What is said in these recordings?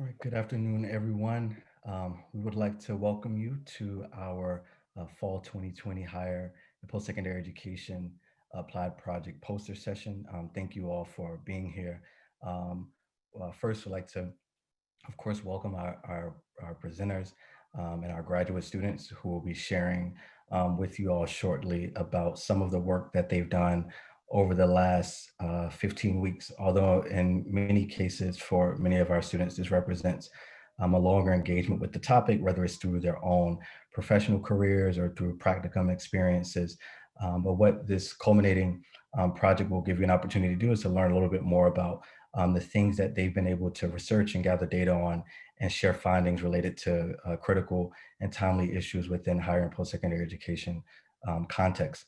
All right, good afternoon, everyone. We would like to welcome you to our Fall 2020 Higher and Post-Secondary Education Applied Project poster session. Thank you all for being here. First, we'd like to, of course, welcome our presenters and our graduate students who will be sharing with you all shortly about some of the work that they've done over the last 15 weeks, although in many cases for many of our students, this represents a longer engagement with the topic, whether it's through their own professional careers or through practicum experiences. But what this culminating project will give you an opportunity to do is to learn a little bit more about the things that they've been able to research and gather data on and share findings related to critical and timely issues within higher and post-secondary education context.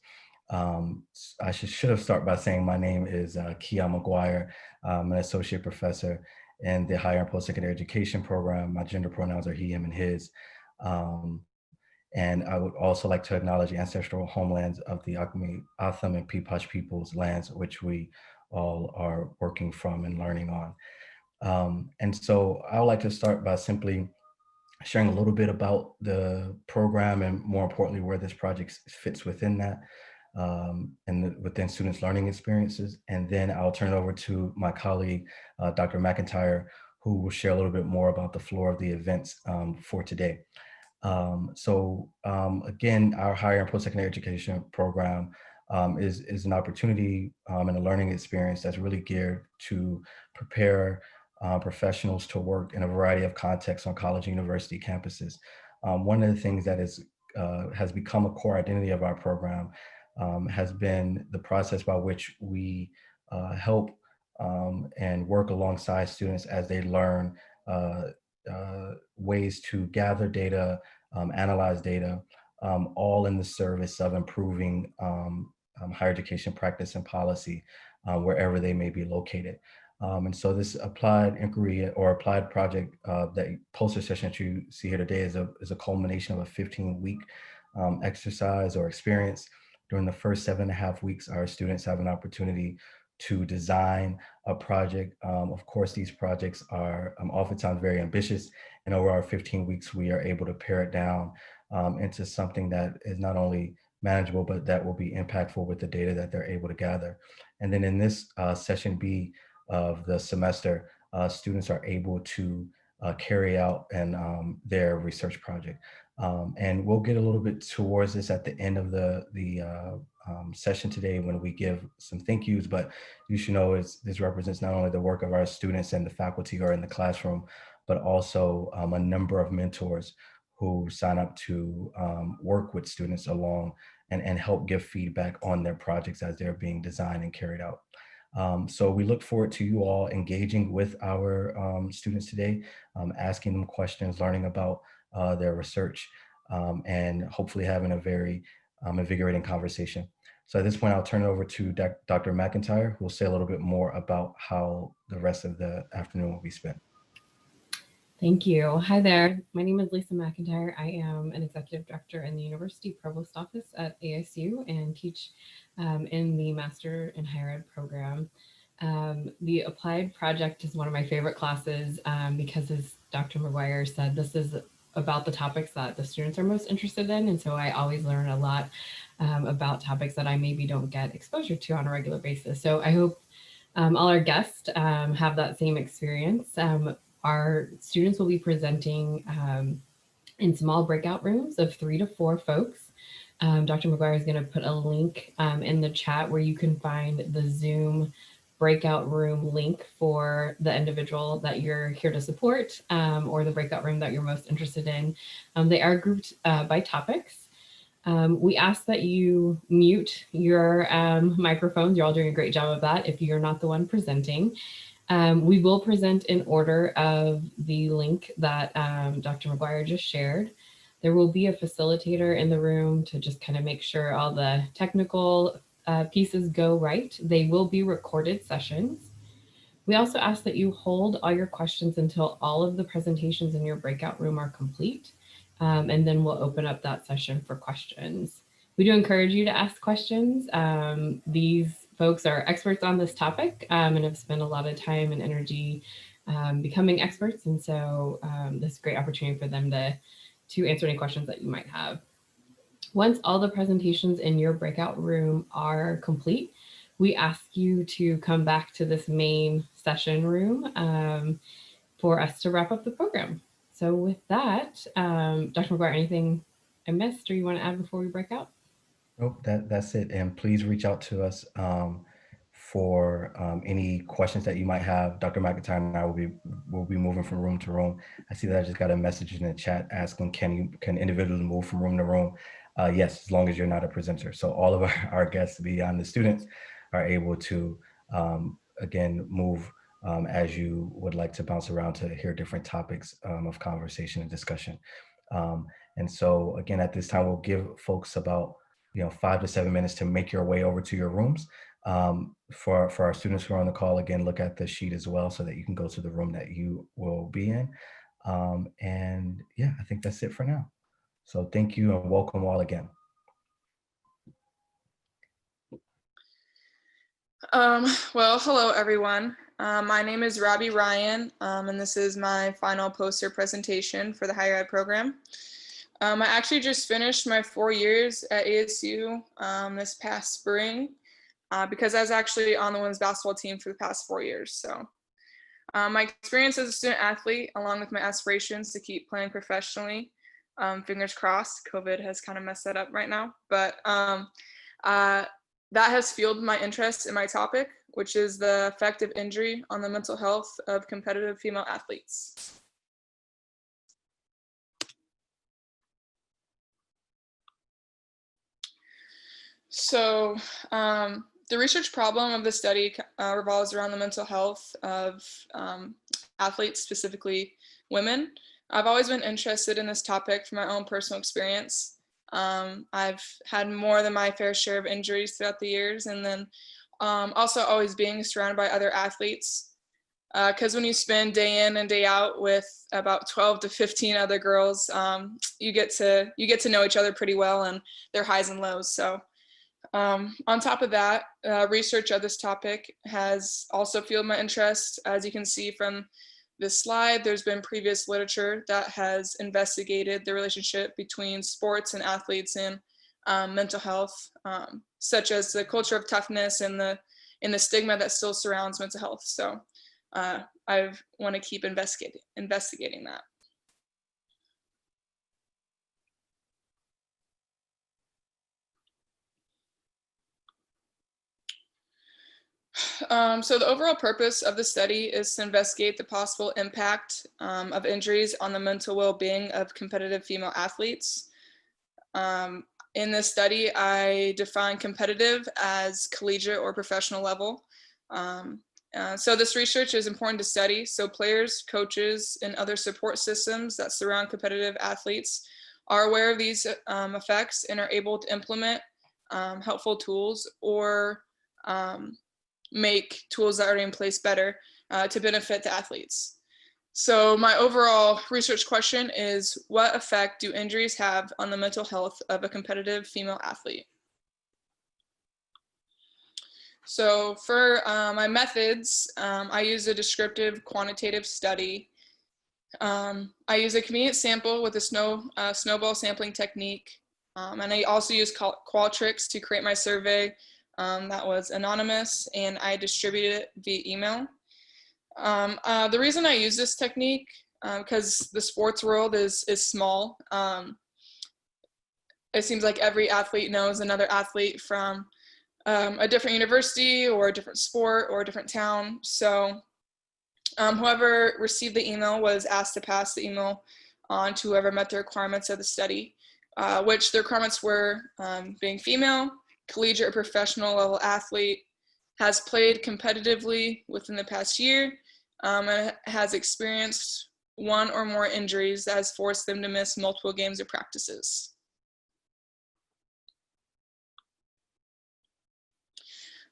I should have started by saying my name is Kia McGuire. I'm an associate professor in the higher and post-secondary education program. My gender pronouns are he, him, and his. Um, and I would also like to acknowledge the ancestral homelands of the Acme, Atham, and Peepash peoples' lands, which we all are working from and learning on. And so I would like to start by simply sharing a little bit about the program and more importantly, where this project fits within that within students' learning experiences. And then I'll turn it over to my colleague, Dr. McIntyre, who will share a little bit more about the floor of the events for today. Again, our higher and post-secondary education program is an opportunity and a learning experience that's really geared to prepare professionals to work in a variety of contexts on college and university campuses. One of the things that has become a core identity of our program has been the process by which we help and work alongside students as they learn ways to gather data, analyze data, all in the service of improving higher education practice and policy wherever they may be located. And so this applied inquiry or applied project, that poster session that you see here today is a culmination of a 15-week exercise or experience. During the first 7.5 weeks, our students have an opportunity to design a project. Of course, these projects are oftentimes very ambitious, and over our 15 weeks, we are able to pare it down into something that is not only manageable, but that will be impactful with the data that they're able to gather. And then in this session B of the semester, students are able to carry out their research project. And we'll get a little bit towards this at the end of the session today when we give some thank yous, but you should know this represents not only the work of our students and the faculty who are in the classroom, but also a number of mentors who sign up to work with students along and help give feedback on their projects as they're being designed and carried out. So we look forward to you all engaging with our students today, asking them questions, learning about their research, and hopefully having a very invigorating conversation. So at this point, I'll turn it over to Dr. McIntyre, who will say a little bit more about how the rest of the afternoon will be spent. Thank you. Hi there. My name is Lisa McIntyre. I am an executive director in the University Provost Office at ASU and teach in the Master in Higher Ed program. The applied project is one of my favorite classes because, as Dr. McGuire said, this is about the topics that the students are most interested in. And so I always learn a lot about topics that I maybe don't get exposure to on a regular basis. So I hope all our guests have that same experience. Our students will be presenting in small breakout rooms of 3 to 4 folks. Dr. McGuire is going to put a link in the chat where you can find the Zoom breakout room link for the individual that you're here to support or the breakout room that you're most interested in. They are grouped by topics. We ask that you mute your microphones. You're all doing a great job of that if you're not the one presenting. We will present in order of the link that Dr. McGuire just shared. There will be a facilitator in the room to just kind of make sure all the technical pieces go right. They will be recorded sessions. We also ask that you hold all your questions until all of the presentations in your breakout room are complete, and then we'll open up that session for questions. We do encourage you to ask questions. These folks are experts on this topic and have spent a lot of time and energy becoming experts. And so this is a great opportunity for them to answer any questions that you might have. Once all the presentations in your breakout room are complete, we ask you to come back to this main session room for us to wrap up the program. So with that, Dr. McGuire, anything I missed or you want to add before we break out? Nope, that's it. And please reach out to us for any questions that you might have. Dr. McIntyre and I will be moving from room to room. I see that I just got a message in the chat asking, can individuals move from room to room? Yes, as long as you're not a presenter. So all of our guests beyond the students are able to again move as you would like to bounce around to hear different topics of conversation and discussion. And so again, at this time, we'll give folks about 5 to 7 minutes to make your way over to your rooms. For our students who are on the call, again, look at the sheet as well so that you can go to the room that you will be in. And yeah, I think that's it for now. So thank you and welcome all again. Well, hello everyone. My name is Robbi Ryan, and this is my final poster presentation for the higher ed program. I actually just finished my 4 years at ASU this past spring because I was actually on the women's basketball team for the past 4 years. So my experience as a student athlete, along with my aspirations to keep playing professionally, fingers crossed, COVID has kind of messed that up right now, but that has fueled my interest in my topic, which is the effect of injury on the mental health of competitive female athletes. So the research problem of the study revolves around the mental health of athletes, specifically women. I've always been interested in this topic from my own personal experience. I've had more than my fair share of injuries throughout the years, and then also always being surrounded by other athletes. Because when you spend day in and day out with about 12 to 15 other girls, you get to know each other pretty well and their highs and lows. So on top of that, research of this topic has also fueled my interest. As you can see from this slide, there's been previous literature that has investigated the relationship between sports and athletes and mental health, such as the culture of toughness and the stigma that still surrounds mental health. So I want to keep investigating that. So the overall purpose of the study is to investigate the possible impact of injuries on the mental well-being of competitive female athletes. In this study, I define competitive as collegiate or professional level. So this research is important to study so players, coaches, and other support systems that surround competitive athletes are aware of these effects and are able to implement helpful tools or make tools that are in place better to benefit the athletes. So my overall research question is, what effect do injuries have on the mental health of a competitive female athlete? So for my methods, I use a descriptive quantitative study. I use a convenient sample with a snowball sampling technique. And I also use Qualtrics to create my survey that was anonymous, and I distributed it via email. The reason I use this technique, because the sports world is small. It seems like every athlete knows another athlete from a different university or a different sport or a different town. So whoever received the email was asked to pass the email on to whoever met the requirements of the study, which the requirements were being female, collegiate or professional level athlete, has played competitively within the past year, and has experienced one or more injuries that has forced them to miss multiple games or practices.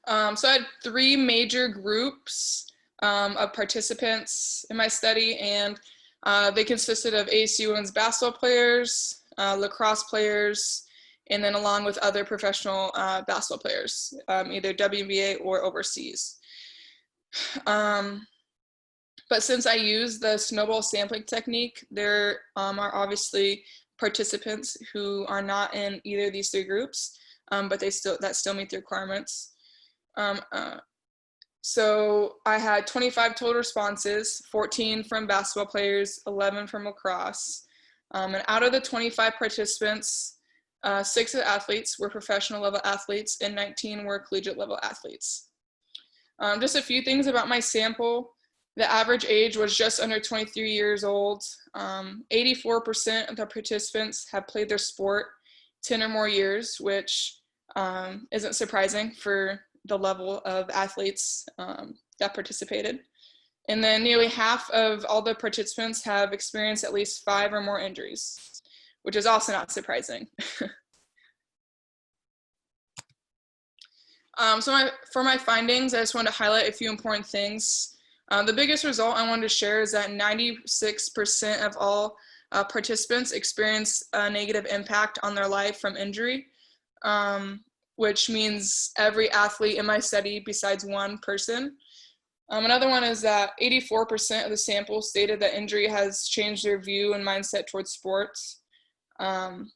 So I had 3 major groups of participants in my study, and they consisted of ASU women's basketball players, lacrosse players, and then along with other professional basketball players, either WNBA or overseas. But But since I use the snowball sampling technique, there are obviously participants who are not in either of these three groups, but that still meet the requirements. So I had 25 total responses, 14 from basketball players, 11 from lacrosse. And out of the 25 participants, 6 of the athletes were professional level athletes and 19 were collegiate level athletes. Just a few things about my sample. The average age was just under 23 years old. 84% of the participants have played their sport 10 or more years, which isn't surprising for the level of athletes that participated. And then nearly half of all the participants have experienced at least 5 or more injuries, which is also not surprising. For my findings, I just wanted to highlight a few important things. The biggest result I wanted to share is that 96% of all participants experience a negative impact on their life from injury, which means every athlete in my study besides one person. Another one is that 84% of the sample stated that injury has changed their view and mindset towards sports. And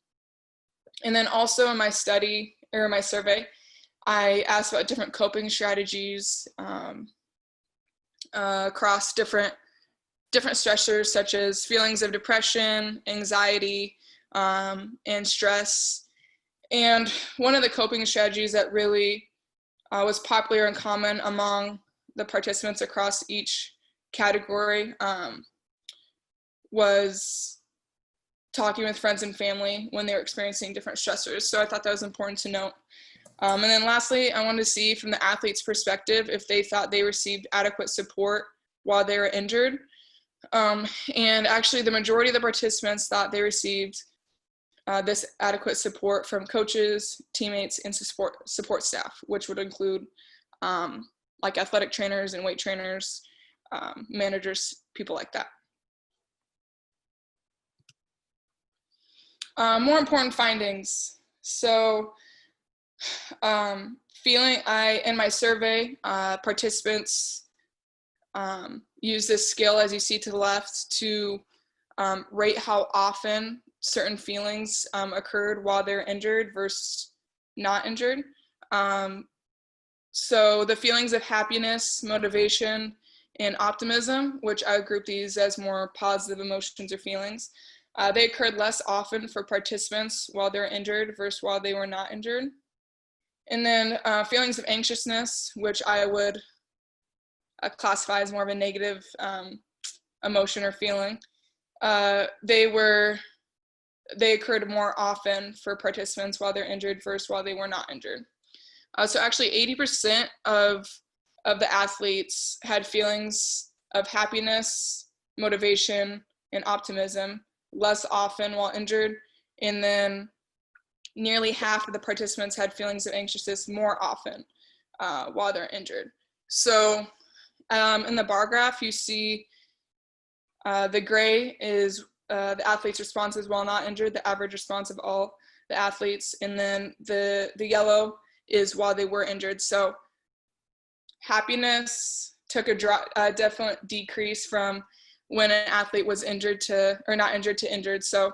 then also in my study, or my survey, I asked about different coping strategies across different stressors, such as feelings of depression, anxiety, and stress. And one of the coping strategies that really was popular and common among the participants across each category was talking with friends and family when they were experiencing different stressors. So I thought that was important to note. And then lastly, I wanted to see from the athlete's perspective if they thought they received adequate support while they were injured. And actually the majority of the participants thought they received this adequate support from coaches, teammates, and support staff, which would include like athletic trainers and weight trainers, managers, people like that. More important findings. So in my survey, participants use this scale, as you see to the left, to rate how often certain feelings occurred while they're injured versus not injured. So the feelings of happiness, motivation, and optimism, which I would group these as more positive emotions or feelings, they occurred less often for participants while they're injured versus while they were not injured. And then feelings of anxiousness, which I would classify as more of a negative emotion or feeling, they occurred more often for participants while they're injured versus while they were not injured. So actually 80% of the athletes had feelings of happiness, motivation, and optimism less often while injured. And then nearly half of the participants had feelings of anxiousness more often while they're injured. So in the bar graph, you see the gray is the athlete's responses while not injured, the average response of all the athletes, and then the yellow is while they were injured. So happiness took a definite decrease from when an athlete was injured to, or not injured to injured. So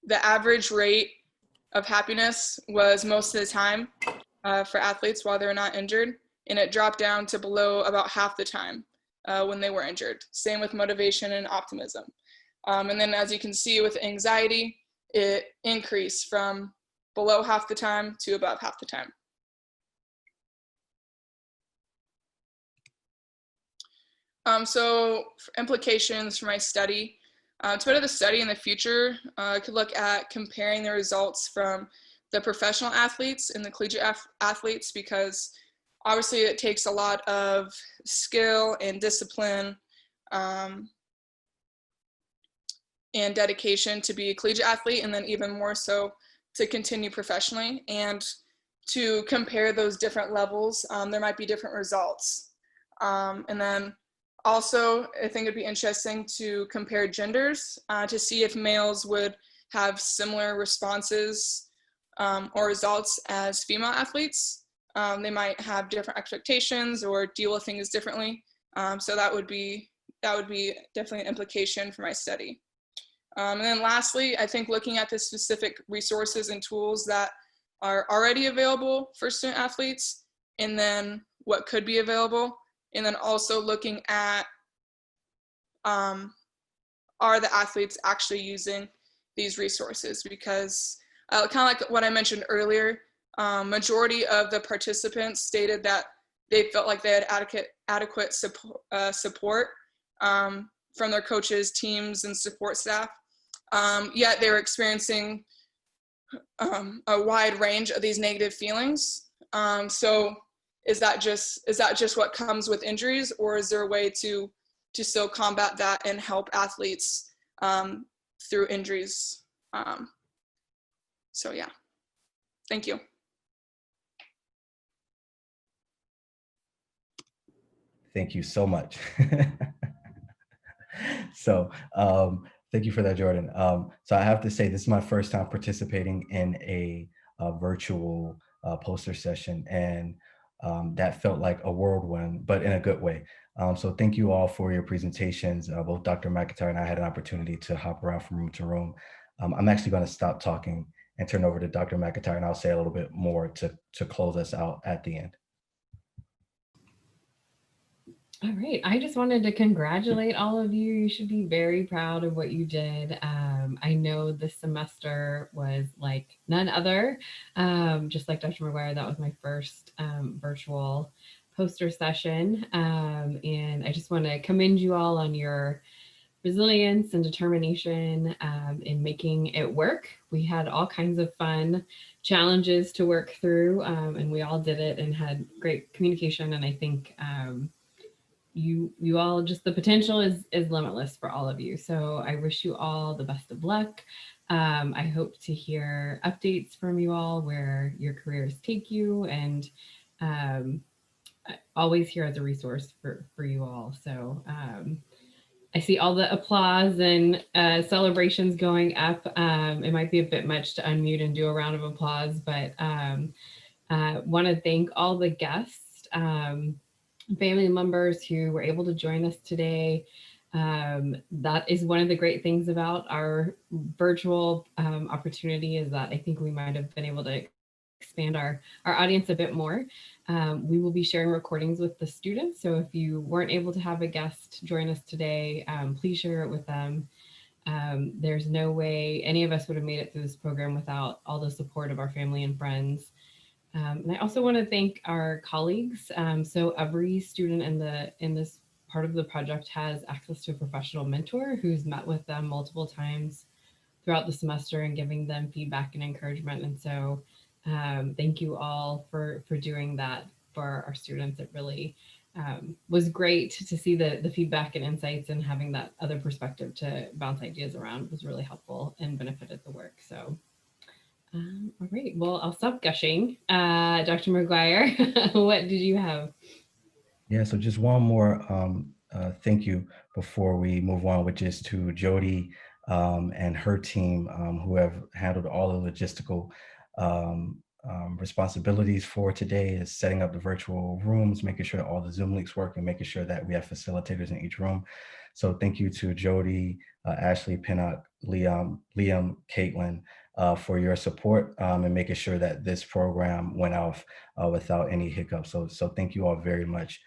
the average rate of happiness was most of the time for athletes while they were not injured, and it dropped down to below about half the time when they were injured. Same with motivation and optimism. And then as you can see with anxiety, it increased from below half the time to above half the time. So for implications for my study, to better the study in the future, I could look at comparing the results from the professional athletes and the collegiate athletes, because obviously it takes a lot of skill and discipline and dedication to be a collegiate athlete, and then even more so to continue professionally. And to compare those different levels, there might be different results. And then also, I think it'd be interesting to compare genders to see if males would have similar responses or results as female athletes. They might have different expectations or deal with things differently. So that would be definitely an implication for my study. And then lastly, I think looking at the specific resources and tools that are already available for student athletes, and then what could be available, and then also looking at are the athletes actually using these resources? Because kind of like what I mentioned earlier, majority of the participants stated that they felt like they had adequate support from their coaches, teams, and support staff. Yet they were experiencing a wide range of these negative feelings. So is that just what comes with injuries, or is there a way to still combat that and help athletes through injuries? So yeah, thank you. Thank you so much. So thank you for that, Jordan. So I have to say, this is my first time participating in a virtual poster session, and that felt like a whirlwind, but in a good way. So thank you all for your presentations. Both Dr. McIntyre and I had an opportunity to hop around from room to room. I'm actually going to stop talking and turn over to Dr. McIntyre, and I'll say a little bit more to close us out at the end. All right. I just wanted to congratulate all of you. You should be very proud of what you did. I know this semester was like none other. Just like Dr. McGuire, that was my first virtual poster session. And I just want to commend you all on your resilience and determination in making it work. We had all kinds of fun challenges to work through, and we all did it and had great communication. And I think you all, just the potential is limitless for all of you. So I wish you all the best of luck. I hope to hear updates from you all where your careers take you, and always here as a resource for you all. So I see all the applause and celebrations going up. It might be a bit much to unmute and do a round of applause, but want to thank all the guests, family members who were able to join us today. That is one of the great things about our virtual opportunity, is that I think we might have been able to expand our audience a bit more. We will be sharing recordings with the students. So if you weren't able to have a guest join us today, please share it with them. There's no way any of us would have made it through this program without all the support of our family and friends. And I also want to thank our colleagues. So every student in this part of the project has access to a professional mentor who's met with them multiple times throughout the semester and giving them feedback and encouragement. And so thank you all for doing that for our students. It really was great to see the feedback and insights, and having that other perspective to bounce ideas around was really helpful and benefited the work. So all right, well, I'll stop gushing. Dr. McGuire, what did you have? Yeah, so just one more thank you before we move on, which is to Jody and her team, who have handled all the logistical responsibilities for today, is setting up the virtual rooms, making sure that all the Zoom links work, and making sure that we have facilitators in each room. So thank you to Jody, Ashley, Pinnock, Liam, Caitlin, for your support and making sure that this program went off without any hiccups. So thank you all very much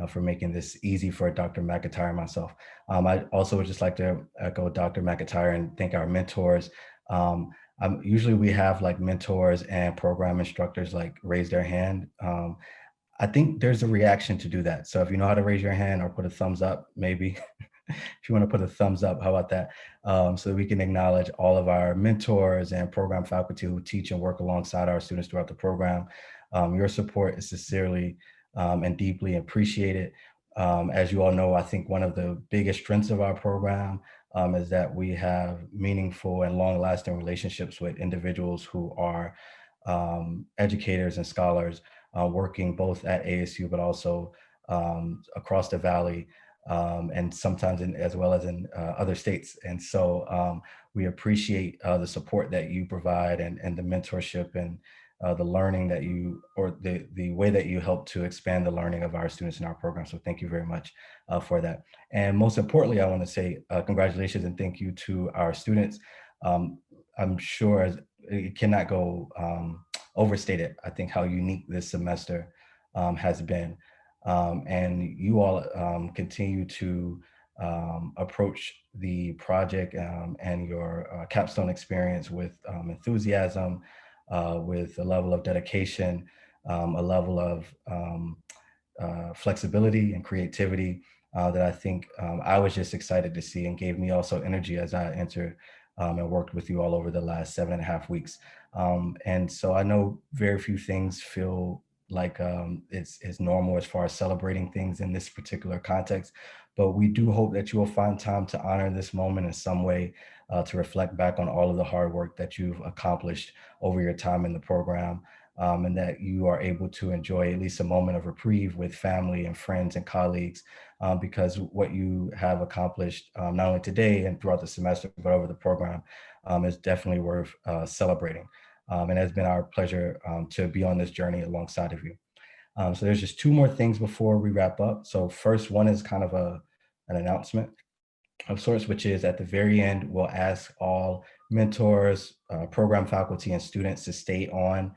for making this easy for Dr. McIntyre and myself. I also would just like to echo Dr. McIntyre and thank our mentors. Usually we have like mentors and program instructors like raise their hand. I think there's a reaction to do that. So if you know how to raise your hand or put a thumbs up, maybe. If you want to put a thumbs up, how about that? So that we can acknowledge all of our mentors and program faculty who teach and work alongside our students throughout the program. Your support is sincerely and deeply appreciated. As you all know, I think one of the biggest strengths of our program is that we have meaningful and long-lasting relationships with individuals who are educators and scholars working both at ASU, but also across the Valley, and sometimes as well as in other states. And so we appreciate the support that you provide and the mentorship and the learning that you, or the way that you help to expand the learning of our students in our program. So thank you very much for that. And most importantly, I want to say congratulations and thank you to our students. Um, I'm sure it cannot go overstated, I think, how unique this semester has been. And you all continue to approach the project and your capstone experience with enthusiasm, with a level of dedication, a level of flexibility and creativity that I think I was just excited to see, and gave me also energy as I entered and worked with you all over the last 7.5 weeks. And so I know very few things feel like it's normal as far as celebrating things in this particular context, but we do hope that you will find time to honor this moment in some way, to reflect back on all of the hard work that you've accomplished over your time in the program, and that you are able to enjoy at least a moment of reprieve with family and friends and colleagues, because what you have accomplished, not only today and throughout the semester, but over the program, is definitely worth celebrating. And it's been our pleasure to be on this journey alongside of you. So there's just two more things before we wrap up. So first one is kind of an announcement of sorts, which is at the very end, we'll ask all mentors, program faculty, and students to stay on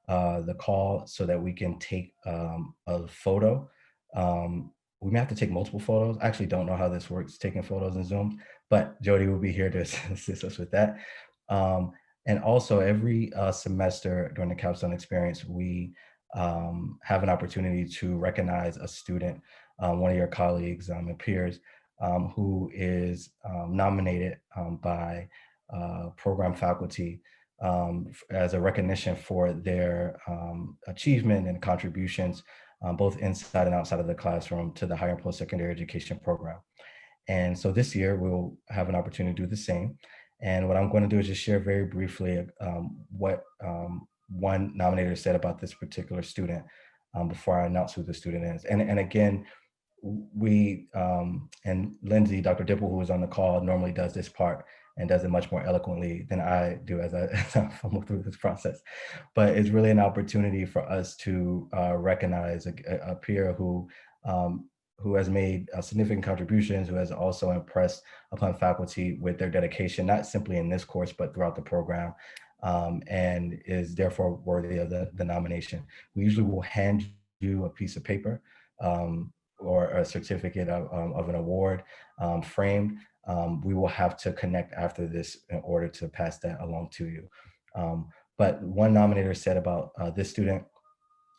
the call so that we can take a photo. We may have to take multiple photos. I actually don't know how this works, taking photos in Zoom, but Jody will be here to assist us with that. Um, and also every semester during the capstone experience, we have an opportunity to recognize a student, one of your colleagues and peers, who is nominated by program faculty as a recognition for their achievement and contributions, both inside and outside of the classroom, to the higher and post-secondary education program. And so this year we'll have an opportunity to do the same. And what I'm going to do is just share very briefly what one nominator said about this particular student before I announce who the student is. And again, we and Lindsay, Dr. Dipple, who is on the call, normally does this part and does it much more eloquently than I do as I fumble through this process. But it's really an opportunity for us to recognize a peer who has made significant contributions, who has also impressed upon faculty with their dedication, not simply in this course, but throughout the program, and is therefore worthy of the nomination. We usually will hand you a piece of paper or a certificate of an award framed. We will have to connect after this in order to pass that along to you. But one nominator said about this student,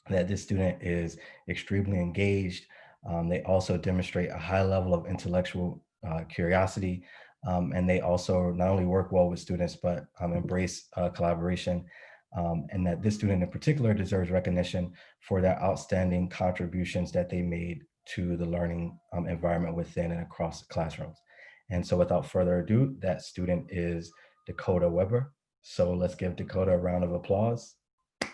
that this student is extremely engaged. They also demonstrate a high level of intellectual curiosity, and they also not only work well with students, but embrace collaboration, and that this student in particular deserves recognition for their outstanding contributions that they made to the learning environment within and across classrooms. And so without further ado, that student is Dakota Weber. So let's give Dakota a round of applause. And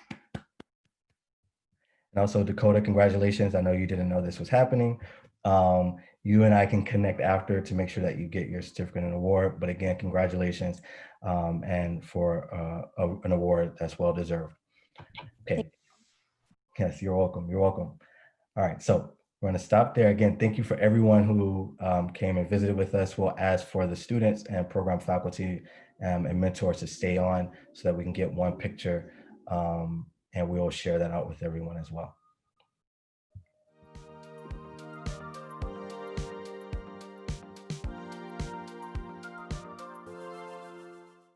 also, Dakota, congratulations. I know you didn't know this was happening. You and I can connect after to make sure that you get your certificate and award. But again, congratulations, and for an award that's well deserved. Okay. Yes, you're welcome. You're welcome. All right. So we're going to stop there. Again, thank you for everyone who came and visited with us. We'll ask for the students and program faculty and mentors to stay on so that we can get one picture, and we will share that out with everyone as well.